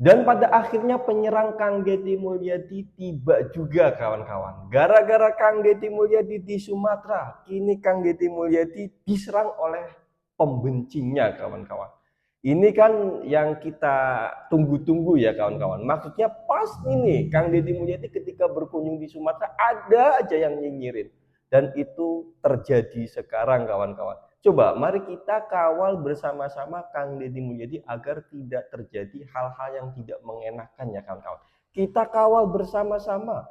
Dan pada akhirnya penyerang Kang Deddy Mulyadi tiba juga kawan-kawan. Gara-gara Kang Deddy Mulyadi di Sumatera, kini Kang Deddy Mulyadi diserang oleh pembencinya kawan-kawan. Ini kan yang kita tunggu-tunggu ya kawan-kawan. Maksudnya pas ini Kang Deddy Mulyadi ketika berkunjung di Sumatera ada aja yang nyinyirin. Dan itu terjadi sekarang kawan-kawan. Coba mari kita kawal bersama-sama Kang Deddy Mulyadi agar tidak terjadi hal-hal yang tidak mengenakan ya kawan-kawan. Kita kawal bersama-sama.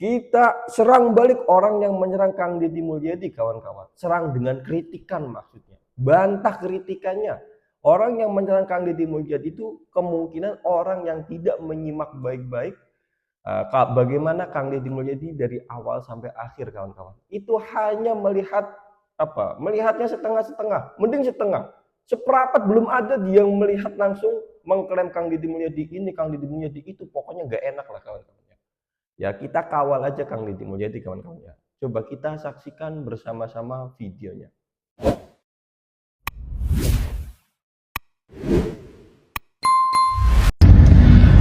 Kita serang balik orang yang menyerang Kang Deddy Mulyadi kawan-kawan. Serang dengan kritikan maksudnya. Bantah kritikannya. Orang yang menyerang Kang Deddy Mulyadi itu kemungkinan orang yang tidak menyimak baik-baik bagaimana Kang Deddy Mulyadi dari awal sampai akhir kawan-kawan. Itu hanya melihat melihatnya setengah-setengah, mending setengah. Seperapat belum ada dia yang melihat langsung mengklaim Kang Deddy Mulyadi ini, Kang Deddy Mulyadi itu, pokoknya nggak enak lah kawan-kawan. Ya kita kawal aja Kang Deddy Mulyadi kawan-kawan ya. Coba kita saksikan bersama-sama videonya.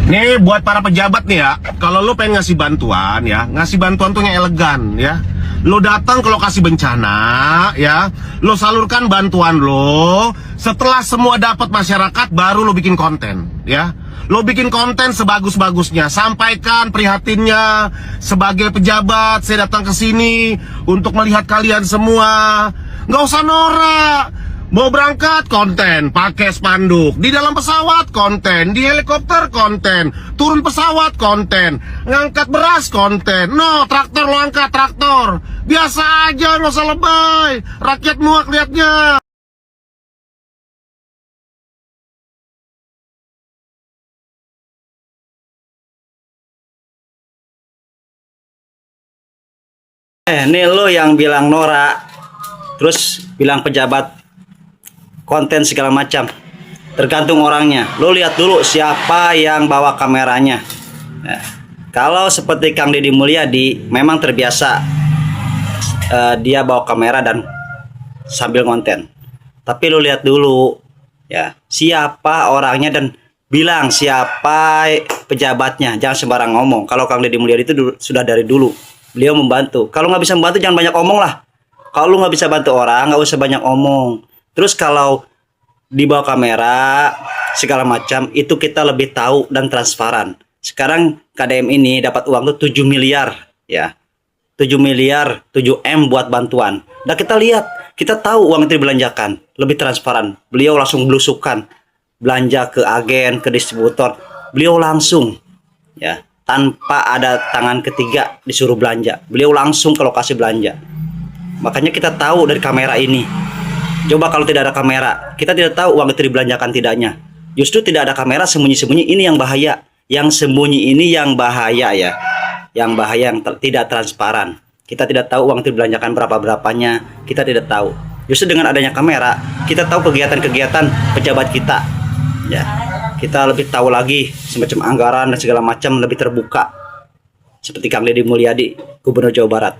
Nih buat para pejabat nih ya, kalau lo pengen ngasih bantuan ya, ngasih bantuan tuh yang elegan ya. Lo datang ke lokasi bencana ya, lo salurkan bantuan lo. Setelah semua dapat masyarakat, baru lo bikin konten ya. Lo bikin konten sebagus-bagusnya, sampaikan prihatinnya. Sebagai pejabat, saya datang ke sini untuk melihat kalian semua. Nggak usah norak. Mau berangkat konten, pakai spanduk. Di dalam pesawat konten, di helikopter konten, turun pesawat konten, ngangkat beras konten. No, traktor lo angkat traktor. Biasa aja, nggak usah lebay. Rakyat muak liatnya. Ini lo yang bilang Nora, terus bilang pejabat konten segala macam. Tergantung orangnya. Lo lihat dulu siapa yang bawa kameranya. Nah, kalau seperti Kang Deddy Mulyadi, memang terbiasa dia bawa kamera dan sambil konten. Tapi lo lihat dulu ya siapa orangnya dan bilang siapa pejabatnya. Jangan sembarang ngomong. Kalau Kang Deddy Mulyadi itu sudah dari dulu beliau membantu. Kalau nggak bisa membantu jangan banyak omong lah. Kalau lu nggak bisa bantu orang nggak usah banyak omong. Terus kalau di bawah kamera segala macam itu kita lebih tahu dan transparan. Sekarang KDM ini dapat uang tuh 7 miliar ya. 7 miliar 7M buat bantuan. Dan kita lihat, kita tahu uang itu dibelanjakan, lebih transparan. Beliau langsung belusukan belanja ke agen, ke distributor. Beliau langsung ya tanpa ada tangan ketiga disuruh belanja. Beliau langsung ke lokasi belanja. Makanya kita tahu dari kamera ini. Coba kalau tidak ada kamera, kita tidak tahu uang itu dibelanjakan tidaknya. Justru tidak ada kamera, sembunyi-sembunyi ini yang bahaya. Yang sembunyi ini yang bahaya ya. Yang bahaya, yang tidak transparan. Kita tidak tahu uang itu dibelanjakan berapa-berapanya. Kita tidak tahu. Justru dengan adanya kamera, kita tahu kegiatan-kegiatan pejabat kita. Ya, kita lebih tahu lagi semacam anggaran dan segala macam lebih terbuka. Seperti Kang Deddy Mulyadi, Gubernur Jawa Barat.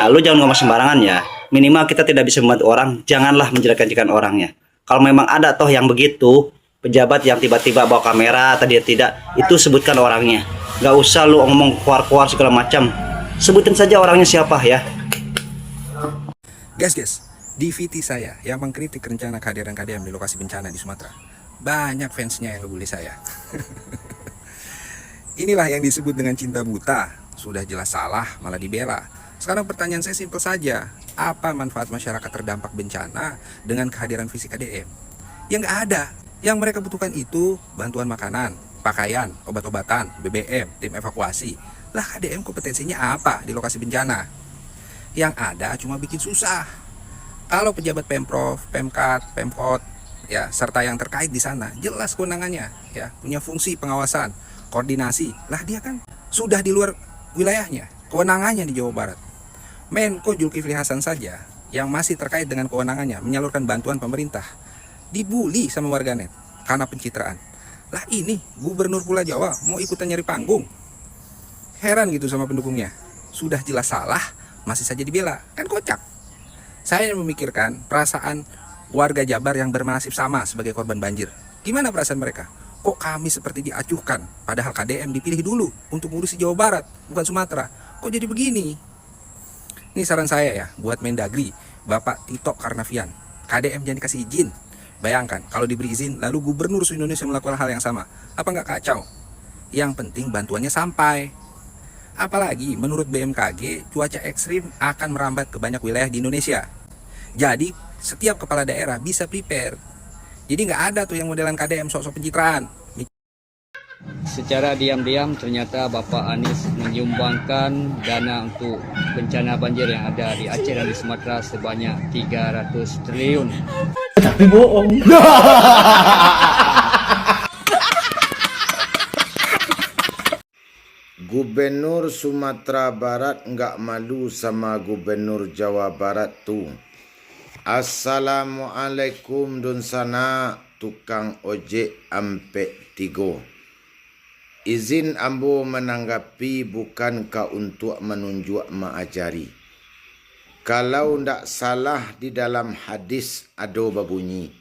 Nah, lu jangan ngomong sembarangan ya. Minimal kita tidak bisa membantu orang, janganlah menjelek-jelekan orangnya. Kalau memang ada toh yang begitu, pejabat yang tiba-tiba bawa kamera atau dia tidak, itu sebutkan orangnya. Gak usah lu ngomong keluar-keluar segala macam. Sebutin saja orangnya siapa ya. Guys, di VT saya yang mengkritik rencana kehadiran KDM di lokasi bencana di Sumatera, banyak fansnya yang ngebully saya. Inilah yang disebut dengan cinta buta. Sudah jelas salah, malah dibela. Sekarang pertanyaan saya simpel saja. Apa manfaat masyarakat terdampak bencana dengan kehadiran fisik KDM? Ya nggak ada. Yang mereka butuhkan itu bantuan makanan, pakaian, obat-obatan, BBM, tim evakuasi. Lah KDM kompetensinya apa di lokasi bencana? Yang ada cuma bikin susah. Kalau pejabat Pemprov, Pemkat, Pemkot, ya serta yang terkait di sana jelas kewenangannya, ya punya fungsi pengawasan, koordinasi. Lah dia kan sudah di luar wilayahnya, kewenangannya di Jawa Barat. Menko Zulkifli Hasan saja yang masih terkait dengan kewenangannya menyalurkan bantuan pemerintah dibully sama warganet karena pencitraan. Lah ini Gubernur Pulau Jawa mau ikutan nyari panggung. Heran gitu sama pendukungnya. Sudah jelas salah masih saja dibela, kan kocak. Saya memikirkan perasaan warga Jabar yang bernasib sama sebagai korban banjir. Gimana perasaan mereka? Kok kami seperti diacuhkan, padahal KDM dipilih dulu untuk ngurusi Jawa Barat, bukan Sumatera. Kok jadi begini? Ini saran saya ya, buat Mendagri, Bapak Tito Karnavian. KDM jangan dikasih izin. Bayangkan, kalau diberi izin, lalu gubernur se-Indonesia melakukan hal yang sama. Apa nggak kacau? Yang penting bantuannya sampai. Apalagi, menurut BMKG, cuaca ekstrim akan merambat ke banyak wilayah di Indonesia. Jadi, setiap kepala daerah bisa prepare. Jadi nggak ada tuh yang modelan KDM sok-sok pencitraan. Secara diam-diam ternyata Bapak Anies menyumbangkan dana untuk bencana banjir yang ada di Aceh dan di Sumatera sebanyak 300 triliun. Tapi bohong. Gubernur Sumatera Barat nggak malu sama Gubernur Jawa Barat tuh. Assalamualaikum dun sana tukang ojek ampe 3. Izin ambo menanggapi bukankah untuk menunjuk mengajari. Kalau ndak salah di dalam hadis ada berbunyi,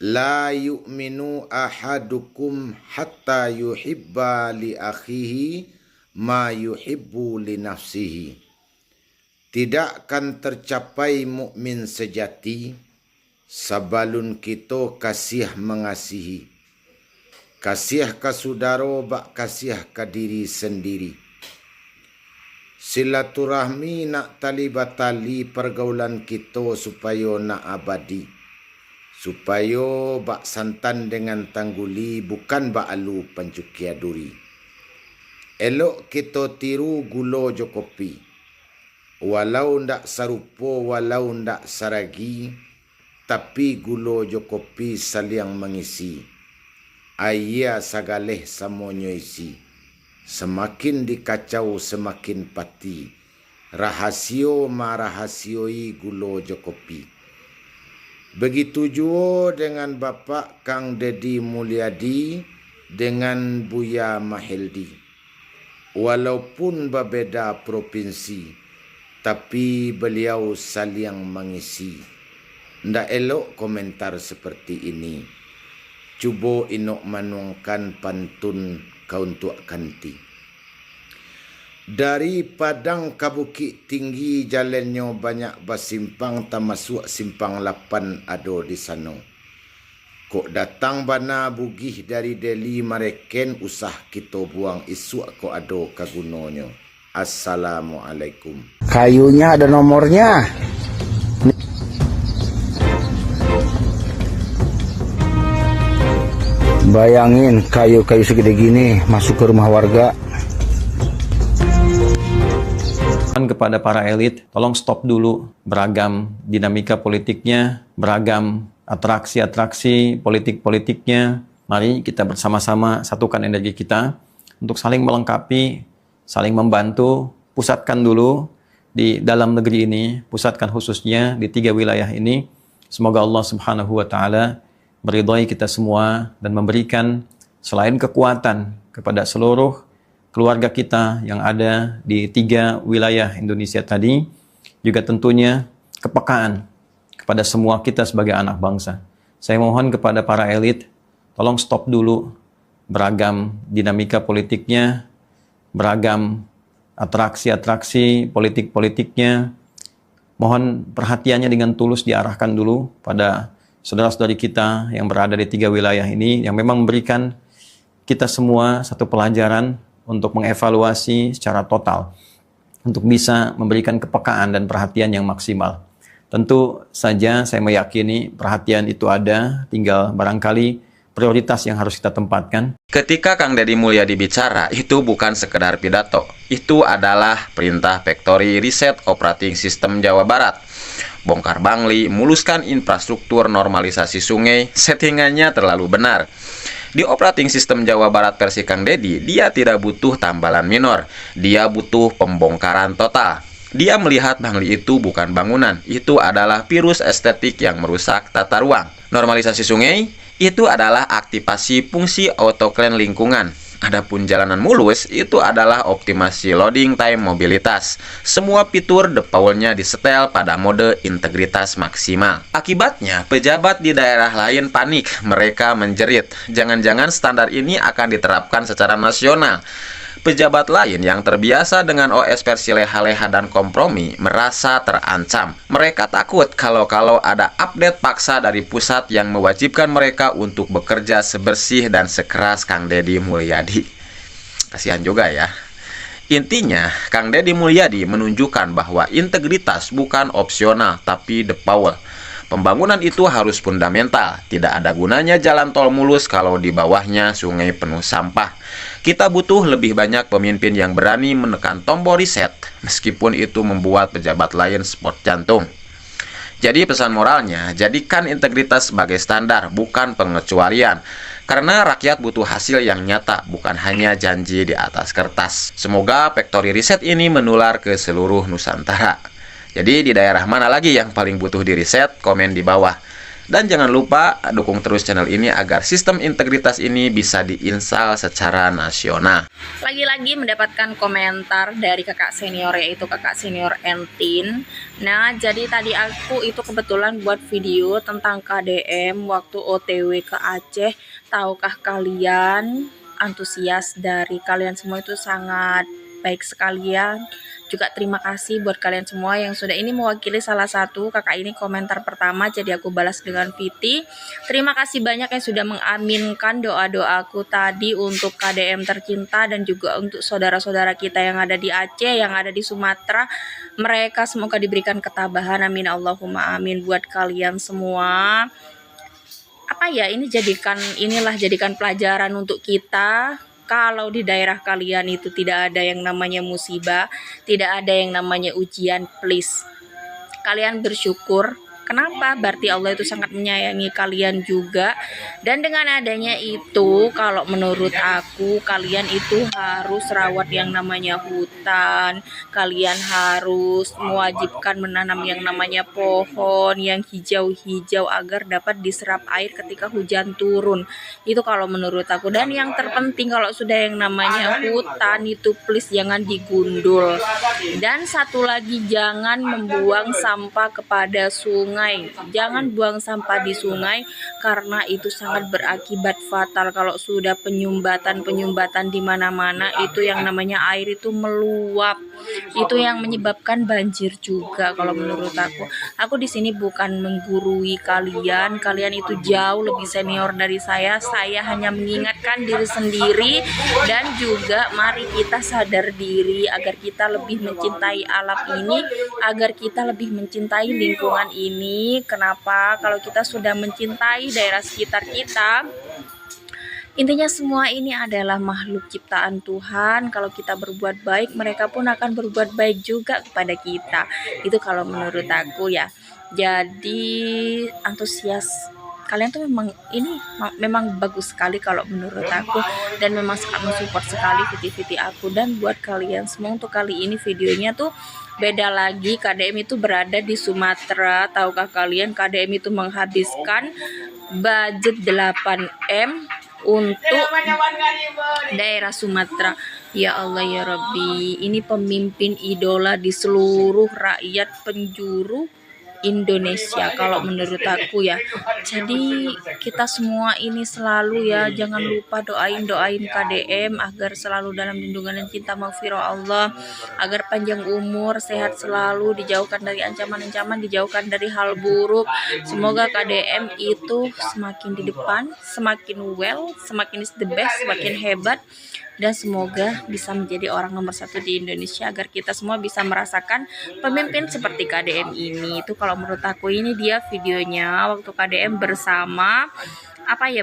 la yu'minu ahadukum hatta yuhibba li akhihi ma yuhibbu li nafsihi. Tidak akan tercapai mukmin sejati sebelum kita kasih mengasihi. Kasih ke saudara bak kasih ke diri sendiri. Silaturahmi nak tali batali pergaulan kita supaya nak abadi. Supaya bak santan dengan tangguli bukan bak alu pancukia duri. Elok kita tiru gula jo kopi. Walau ndak sarupo, walau ndak saragi, tapi gula jo kopi saliang mengisi. Ayah sagaleh samonyo isi. Semakin dikacau semakin pati. Rahasio marahasioi gula jo kopi. Begitu jua dengan Bapak Kang Deddy Mulyadi dengan Buya Maheldi. Walaupun berbeza provinsi, tapi beliau saling mengisi. Ndak elok komentar seperti ini. Cuba inok manuangkan pantun kau untuk kanti. Dari Padang ke Bukit Tinggi jalannya banyak basimpang termasuk simpang 8 ada di sana. Kok datang bana bugih dari Delhi mereken usah kita buang isu kok ada kagunanya. Assalamualaikum. Kayunya ada nomornya. Bayangin kayu-kayu segede gini masuk ke rumah warga. Kepada para elit, tolong stop dulu beragam dinamika politiknya, beragam atraksi-atraksi politik-politiknya. Mari kita bersama-sama satukan energi kita untuk saling melengkapi, saling membantu. Pusatkan dulu di dalam negeri ini, pusatkan khususnya di 3 wilayah ini. Semoga Allah Subhanahu wa Ta'ala meridhai kita semua dan memberikan selain kekuatan kepada seluruh keluarga kita yang ada di 3 wilayah Indonesia tadi, juga tentunya kepekaan kepada semua kita sebagai anak bangsa. Saya mohon kepada para elit, tolong stop dulu beragam dinamika politiknya, beragam atraksi-atraksi politik-politiknya. Mohon perhatiannya dengan tulus diarahkan dulu pada saudara-saudari kita yang berada di 3 wilayah ini, yang memang memberikan kita semua satu pelajaran untuk mengevaluasi secara total, untuk bisa memberikan kepekaan dan perhatian yang maksimal. Tentu saja saya meyakini perhatian itu ada, tinggal barangkali prioritas yang harus kita tempatkan. Ketika Kang Deddy Mulyadi bicara, itu bukan sekedar pidato. Itu adalah perintah Factory Reset Operating System Jawa Barat. Bongkar bangli, muluskan infrastruktur normalisasi sungai, settingannya terlalu benar. Di Operating System Jawa Barat versi Kang Deddy, dia tidak butuh tambalan minor. Dia butuh pembongkaran total. Dia melihat bangli itu bukan bangunan, itu adalah virus estetik yang merusak tata ruang. Normalisasi sungai itu adalah aktivasi fungsi autoclean lingkungan. Adapun jalanan mulus itu adalah optimasi loading time mobilitas. Semua fitur defaultnya disetel pada mode integritas maksimal. Akibatnya, pejabat di daerah lain panik, mereka menjerit. Jangan-jangan standar ini akan diterapkan secara nasional. Pejabat lain yang terbiasa dengan OS versi leha-leha dan kompromi merasa terancam. Mereka takut kalau ada update paksa dari pusat yang mewajibkan mereka untuk bekerja sebersih dan sekeras Kang Deddy Mulyadi. Kasihan juga ya. Intinya, Kang Deddy Mulyadi menunjukkan bahwa integritas bukan opsional tapi default. Pembangunan itu harus fundamental. Tidak ada gunanya jalan tol mulus kalau di bawahnya sungai penuh sampah. Kita butuh lebih banyak pemimpin yang berani menekan tombol reset, meskipun itu membuat pejabat lain sport jantung. Jadi pesan moralnya, jadikan integritas sebagai standar, bukan pengecualian. Karena rakyat butuh hasil yang nyata, bukan hanya janji di atas kertas. Semoga Factory Reset ini menular ke seluruh Nusantara. Jadi di daerah mana lagi yang paling butuh di reset? Komen di bawah. Dan jangan lupa dukung terus channel ini agar sistem integritas ini bisa diinstal secara nasional. Lagi-lagi mendapatkan komentar dari kakak senior, yaitu kakak senior Entin. Nah, jadi tadi aku itu kebetulan buat video tentang KDM waktu OTW ke Aceh. Tahukah kalian, antusias dari kalian semua itu sangat baik sekali ya. Juga terima kasih buat kalian semua yang sudah ini mewakili salah satu kakak ini komentar pertama, jadi aku balas dengan Viti. Terima kasih banyak yang sudah mengaminkan doa-doaku tadi untuk KDM tercinta dan juga untuk saudara-saudara kita yang ada di Aceh, yang ada di Sumatera. Mereka semoga diberikan ketabahan, amin Allahumma amin. Buat kalian semua, apa ya, ini jadikan pelajaran untuk kita. Kalau di daerah kalian itu tidak ada yang namanya musibah, tidak ada yang namanya ujian, please kalian bersyukur. Kenapa? Berarti Allah itu sangat menyayangi kalian juga. Dan dengan adanya itu, kalau menurut aku, kalian itu harus rawat yang namanya hutan. Kalian harus mewajibkan menanam yang namanya pohon yang hijau-hijau agar dapat diserap air ketika hujan turun. Itu kalau menurut aku. Dan yang terpenting, kalau sudah yang namanya hutan itu please jangan digundul. Dan satu lagi, jangan membuang sampah kepada sungai. Jangan buang sampah di sungai karena itu sangat berakibat fatal. Kalau sudah penyumbatan di mana-mana, itu yang namanya air itu meluap. Itu yang menyebabkan banjir juga kalau menurut aku. Aku di sini bukan menggurui kalian. Kalian itu jauh lebih senior dari saya. Saya hanya mengingatkan diri sendiri dan juga mari kita sadar diri agar kita lebih mencintai alam ini, agar kita lebih mencintai lingkungan ini. Kenapa? Kalau kita sudah mencintai daerah sekitar kita, intinya semua ini adalah makhluk ciptaan Tuhan. Kalau kita berbuat baik, mereka pun akan berbuat baik juga kepada kita. Itu kalau menurut aku ya. Jadi antusias kalian tuh memang bagus sekali kalau menurut aku, dan memang sangat mensupport sekali video-video aku. Dan buat kalian semua, untuk kali ini videonya tuh beda lagi. KDM itu berada di Sumatera. Tahukah kalian KDM itu menghabiskan budget 8M untuk daerah Sumatera. Ya Allah ya Rabbi, ini pemimpin idola di seluruh rakyat penjuru Indonesia kalau menurut aku ya. Jadi kita semua ini selalu ya, jangan lupa doain KDM agar selalu dalam lindungan dan cinta maghfirah Allah, agar panjang umur, sehat selalu, dijauhkan dari ancaman-ancaman, dijauhkan dari hal buruk. Semoga KDM itu semakin di depan, semakin well, semakin is the best, semakin hebat. Dan semoga bisa menjadi orang nomor 1 di Indonesia, agar kita semua bisa merasakan pemimpin seperti KDM ini. Itu kalau menurut aku. Ini dia videonya waktu KDM bersama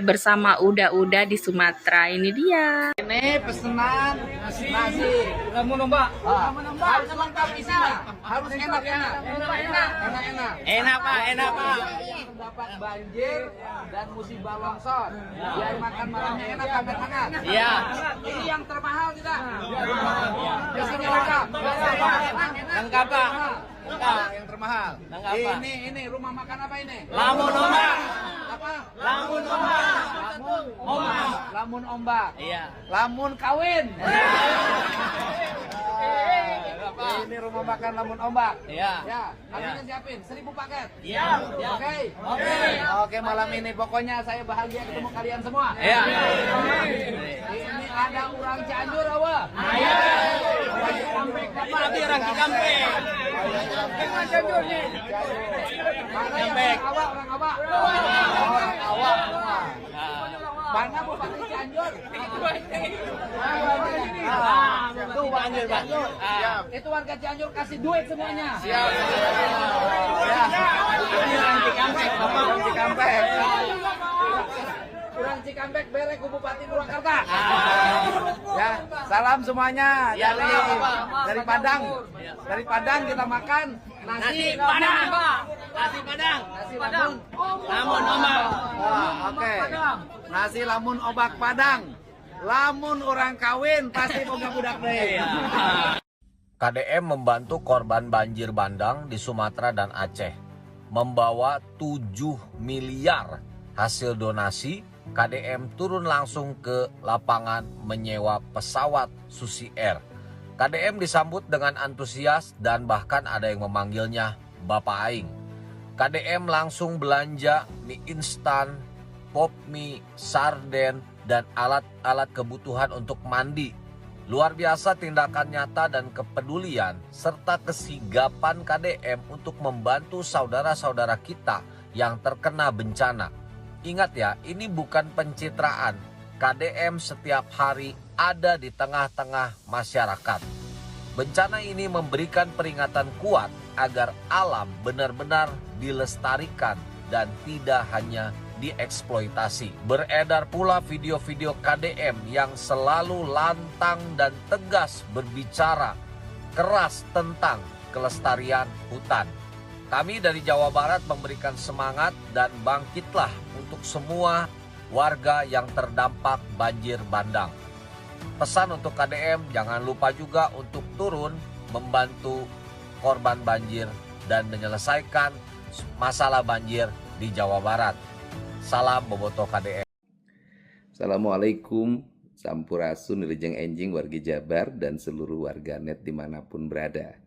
bersama Uda di Sumatera. Ini dia. Ini pesanan nasi kamu nombak. Harus lengkap isinya. Harus enak. Enak Pak. Dapat banjir dan musibah longsor. Biar makan malamnya enak, kamar hangat. Iya. Ini yang termahal tidak? Isinya lengkap. Lengkap Pak. Lengkap yang termahal. Ini rumah makan apa ini? Lamun Nombak. Apa? Lamun ombak. Lamun ombak. Iya. Lamun kawin. Ini rumah makan lamun ombak. Iya. Ya, kalian siapin 1000 paket. Iya. Oke. Oke, malam ini pokoknya saya bahagia ketemu kalian semua. Iya. Ini ada orang Cianjur apa? Iya. Orang Cikampek. Orang Cikampek. Orang Cianjur nih. Mana yang orang awak? Orang awak. Mana Bupati Cianjur? Itu Cianjur, Pak. Itu warga Cianjur kasih duit semuanya. Siap. Ini orang Cikampek, orang Cikampek. Orang Cikampek bere ku Bupati Purwakarta. Ya, salam semuanya dari Padang. Dari Padang kita makan nasi Padang. Nasi Padang. Nasi lamun. Lamun ombak. Oke. Nasi lamun obak Padang. Lamun orang kawin pasti boga budak deui. KDM membantu korban banjir bandang di Sumatera dan Aceh. Membawa 7 miliar hasil donasi, KDM turun langsung ke lapangan menyewa pesawat Susi Air. KDM disambut dengan antusias dan bahkan ada yang memanggilnya Bapak Aing. KDM langsung belanja mie instan, pop mie, sarden, dan alat-alat kebutuhan untuk mandi. Luar biasa tindakan nyata dan kepedulian serta kesigapan KDM untuk membantu saudara-saudara kita yang terkena bencana. Ingat ya, ini bukan pencitraan. KDM setiap hari ada di tengah-tengah masyarakat. Bencana ini memberikan peringatan kuat agar alam benar-benar dilestarikan dan tidak hanya dieksploitasi. Beredar pula video-video KDM yang selalu lantang dan tegas berbicara keras tentang kelestarian hutan. Kami dari Jawa Barat memberikan semangat dan bangkitlah untuk semua warga yang terdampak banjir bandang. Pesan untuk KDM, jangan lupa juga untuk turun membantu korban banjir dan menyelesaikan masalah banjir di Jawa Barat. Salam Bobotoh KDM. Assalamualaikum, Sampurasun, Wilujeng Enjing, wargi Jabar, dan seluruh warganet dimanapun berada.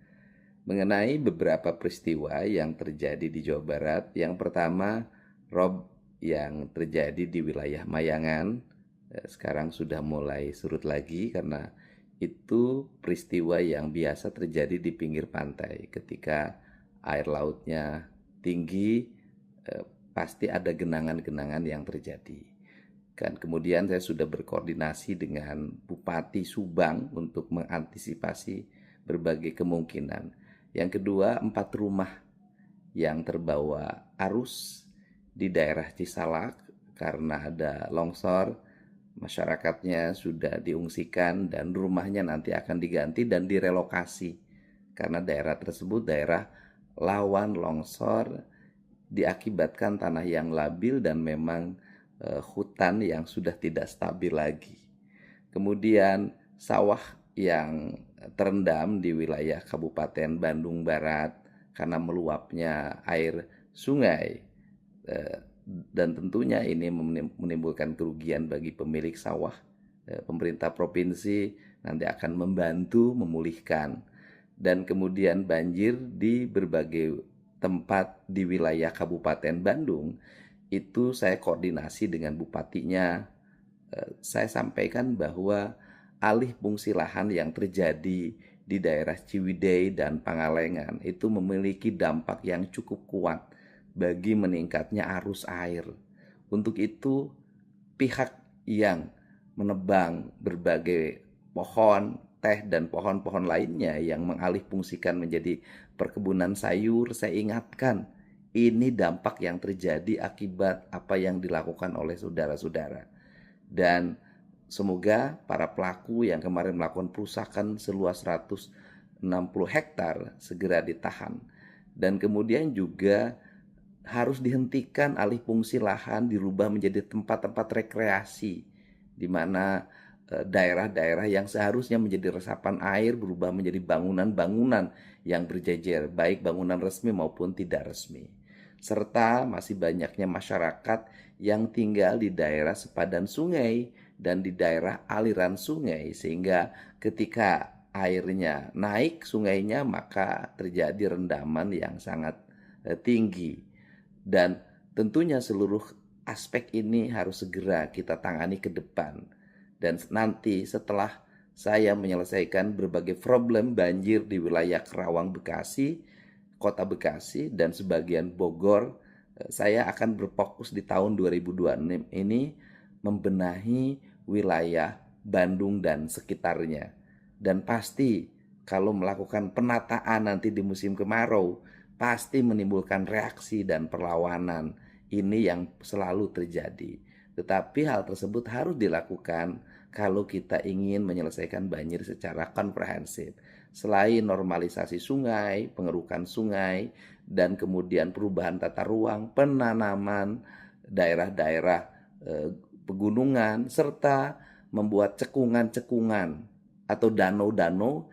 Mengenai beberapa peristiwa yang terjadi di Jawa Barat, yang pertama, rob yang terjadi di wilayah Mayangan, sekarang sudah mulai surut lagi karena itu peristiwa yang biasa terjadi di pinggir pantai. Ketika air lautnya tinggi, pasti ada genangan-genangan yang terjadi. Kan kemudian saya sudah berkoordinasi dengan Bupati Subang untuk mengantisipasi berbagai kemungkinan. Yang kedua, 4 rumah yang terbawa arus di daerah Cisalak karena ada longsor, masyarakatnya sudah diungsikan dan rumahnya nanti akan diganti dan direlokasi karena daerah tersebut daerah rawan longsor diakibatkan tanah yang labil dan memang hutan yang sudah tidak stabil lagi. Kemudian sawah yang terendam di wilayah Kabupaten Bandung Barat karena meluapnya air sungai, dan tentunya ini menimbulkan kerugian bagi pemilik sawah. Pemerintah provinsi nanti akan membantu memulihkan. Dan kemudian banjir di berbagai tempat di wilayah Kabupaten Bandung, itu saya koordinasi dengan bupatinya. Saya sampaikan bahwa alih fungsi lahan yang terjadi di daerah Ciwidey dan Pangalengan itu memiliki dampak yang cukup kuat bagi meningkatnya arus air. Untuk itu, pihak yang menebang berbagai pohon teh dan pohon-pohon lainnya yang mengalih fungsikan menjadi perkebunan sayur, saya ingatkan, ini dampak yang terjadi akibat apa yang dilakukan oleh saudara-saudara. Dan semoga para pelaku yang kemarin melakukan perusakan seluas 160 hektar segera ditahan. Dan kemudian juga harus dihentikan alih fungsi lahan, dirubah menjadi tempat-tempat rekreasi, di mana daerah-daerah yang seharusnya menjadi resapan air berubah menjadi bangunan-bangunan yang berjejer, baik bangunan resmi maupun tidak resmi. Serta masih banyaknya masyarakat yang tinggal di daerah sepadan sungai dan di daerah aliran sungai, sehingga ketika airnya naik sungainya maka terjadi rendaman yang sangat tinggi. Dan tentunya seluruh aspek ini harus segera kita tangani ke depan. Dan nanti setelah saya menyelesaikan berbagai problem banjir di wilayah Kerawang, Bekasi, Kota Bekasi, dan sebagian Bogor, saya akan berfokus di tahun 2026 ini membenahi wilayah Bandung dan sekitarnya. Dan pasti kalau melakukan penataan nanti di musim kemarau, pasti menimbulkan reaksi dan perlawanan. Ini yang selalu terjadi. Tetapi hal tersebut harus dilakukan kalau kita ingin menyelesaikan banjir secara komprehensif. Selain normalisasi sungai, pengerukan sungai, dan kemudian perubahan tata ruang, penanaman daerah-daerah pegunungan, serta membuat cekungan-cekungan atau danau-danau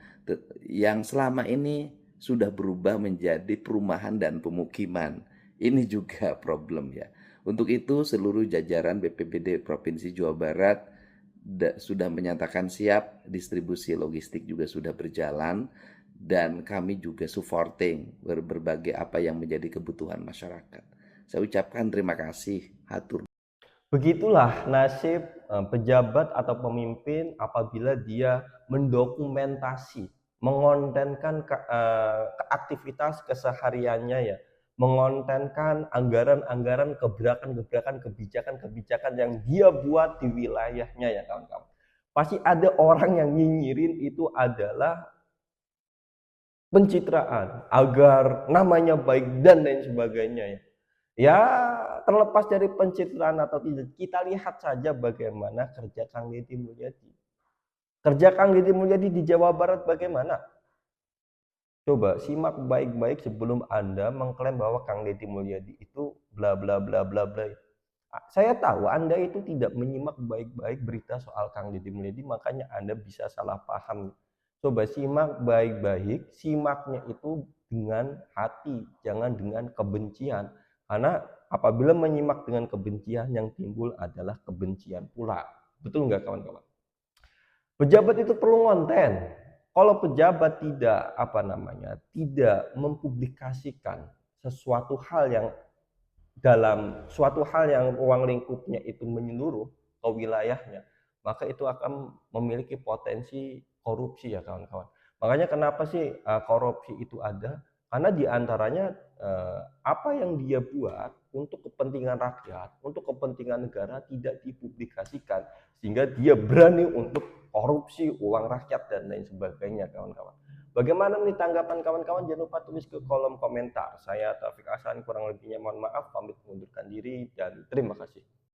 yang selama ini sudah berubah menjadi perumahan dan pemukiman. Ini juga problem ya. Untuk itu seluruh jajaran BPBD Provinsi Jawa Barat sudah menyatakan siap, distribusi logistik juga sudah berjalan, dan kami juga supporting berbagai apa yang menjadi kebutuhan masyarakat. Saya ucapkan terima kasih, hatur. Begitulah nasib pejabat atau pemimpin apabila dia mendokumentasi, mengontenkan aktivitas kesehariannya ya, mengontenkan anggaran-anggaran, gebrakan-gebrakan, kebijakan-kebijakan yang dia buat di wilayahnya ya kawan-kawan. Pasti ada orang yang nyinyirin itu adalah pencitraan agar namanya baik dan lain sebagainya ya. Ya, terlepas dari pencitraan atau tidak, kita lihat saja bagaimana kerja Kang Deddy Mulyadi. Kerja Kang Deddy Mulyadi di Jawa Barat bagaimana? Coba simak baik-baik sebelum Anda mengklaim bahwa Kang Deddy Mulyadi itu bla bla bla bla bla. Saya tahu Anda itu tidak menyimak baik-baik berita soal Kang Deddy Mulyadi, makanya Anda bisa salah paham. Coba simak baik-baik, simaknya itu dengan hati, jangan dengan kebencian. Karena apabila menyimak dengan kebencian, yang timbul adalah kebencian pula. Betul nggak kawan-kawan? Pejabat itu perlu konten. Kalau pejabat tidak mempublikasikan sesuatu hal yang ruang lingkupnya itu menyeluruh ke wilayahnya, maka itu akan memiliki potensi korupsi ya kawan-kawan. Makanya kenapa sih korupsi itu ada? Karena diantaranya apa yang dia buat untuk kepentingan rakyat, untuk kepentingan negara tidak dipublikasikan, sehingga dia berani untuk korupsi uang rakyat dan lain sebagainya kawan-kawan. Bagaimana nih tanggapan kawan-kawan? Jangan lupa tulis ke kolom komentar. Saya Taufik Hasan, kurang lebihnya mohon maaf, pamit mengundurkan diri dan terima kasih.